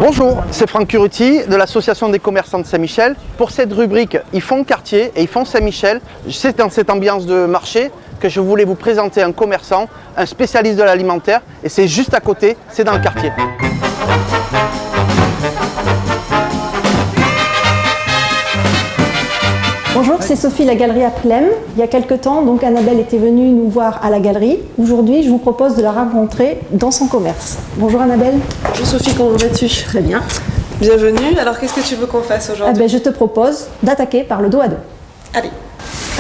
Bonjour, c'est Franck Curuti de l'Association des commerçants de Saint-Michel. Pour cette rubrique Ils font quartier et Ils font Saint-Michel, c'est dans cette ambiance de marché que je voulais vous présenter un commerçant, un spécialiste de l'alimentaire, et c'est juste à côté, c'est dans le quartier. Bonjour, c'est Sophie, la galerie à Plem. Il y a quelques temps, donc Annabelle était venue nous voir à la galerie. Aujourd'hui, je vous propose de la rencontrer dans son commerce. Bonjour Annabelle. Bonjour Sophie, comment vas-tu? Très bien. Bienvenue. Alors, qu'est-ce que tu veux qu'on fasse aujourd'hui? Je te propose d'attaquer par le dos à dos. Allez.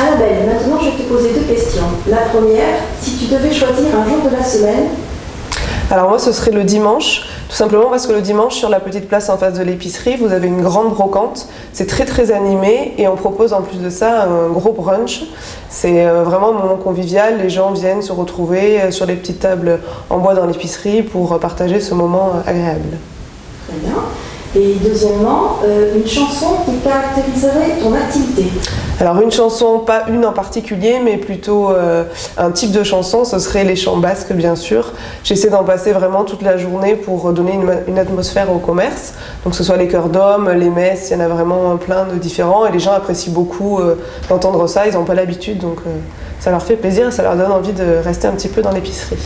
Annabelle, maintenant je vais te poser deux questions. La première, si tu devais choisir un jour de la semaine. Alors moi, ce serait le dimanche, tout simplement parce que le dimanche, sur la petite place en face de l'épicerie, vous avez une grande brocante. C'est très très animé et on propose en plus de ça un gros brunch. C'est vraiment un moment convivial. Les gens viennent se retrouver sur les petites tables en bois dans l'épicerie pour partager ce moment agréable. Très bien. Et deuxièmement, une chanson qui caractériserait ton activité. Alors une chanson, pas une en particulier, mais plutôt un type de chanson, ce serait les chants basques bien sûr. J'essaie d'en passer vraiment toute la journée pour donner une atmosphère au commerce. Donc que ce soit les chœurs d'hommes, les messes, il y en a vraiment plein de différents et les gens apprécient beaucoup d'entendre ça, ils n'ont pas l'habitude donc ça leur fait plaisir et ça leur donne envie de rester un petit peu dans l'épicerie.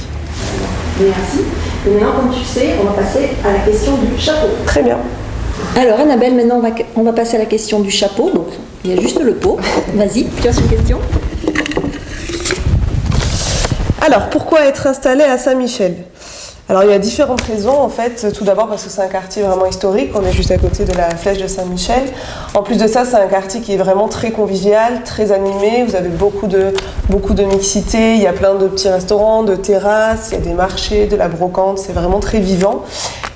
Merci. Et maintenant, comme tu sais, on va passer à la question du chapeau. Très bien. Alors Annabelle, maintenant on va passer à la question du chapeau. Donc il y a juste le pot. Vas-y, tu as une question? Alors, pourquoi être installé à Saint-Michel? Alors il y a différentes raisons en fait. Tout d'abord parce que c'est un quartier vraiment historique, on est juste à côté de la flèche de Saint-Michel. En plus de ça, c'est un quartier qui est vraiment très convivial, très animé. Vous avez beaucoup de mixité, il y a plein de petits restaurants, de terrasses, il y a des marchés, de la brocante, c'est vraiment très vivant.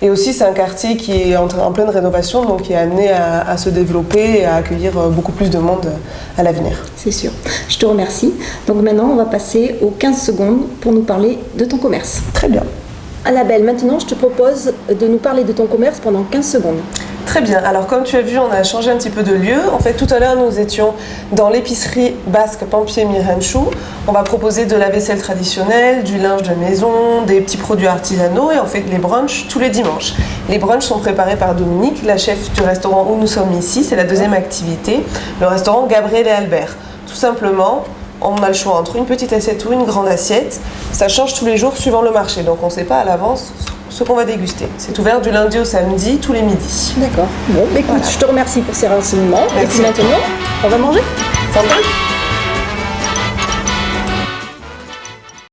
Et aussi c'est un quartier qui est en pleine rénovation, donc qui est amené à se développer et à accueillir beaucoup plus de monde à l'avenir. C'est sûr, je te remercie. Donc maintenant on va passer aux 15 secondes pour nous parler de ton commerce. Très bien. Annabelle, maintenant je te propose de nous parler de ton commerce pendant 15 secondes. Très bien, alors comme tu as vu, on a changé un petit peu de lieu. En fait, tout à l'heure, nous étions dans l'épicerie basque Pampier Mirenchou. On va proposer de la vaisselle traditionnelle, du linge de maison, des petits produits artisanaux et on fait les brunchs tous les dimanches. Les brunchs sont préparés par Dominique, la chef du restaurant où nous sommes ici. C'est la deuxième activité, le restaurant Gabriel et Albert. Tout simplement, on a le choix entre une petite assiette ou une grande assiette. Ça change tous les jours suivant le marché, donc on ne sait pas à l'avance ce qu'on va déguster. C'est ouvert du lundi au samedi, tous les midis. D'accord. Bon, écoute, voilà. Je te remercie pour ces renseignements. Merci. Et puis maintenant, on va manger. Ça va ?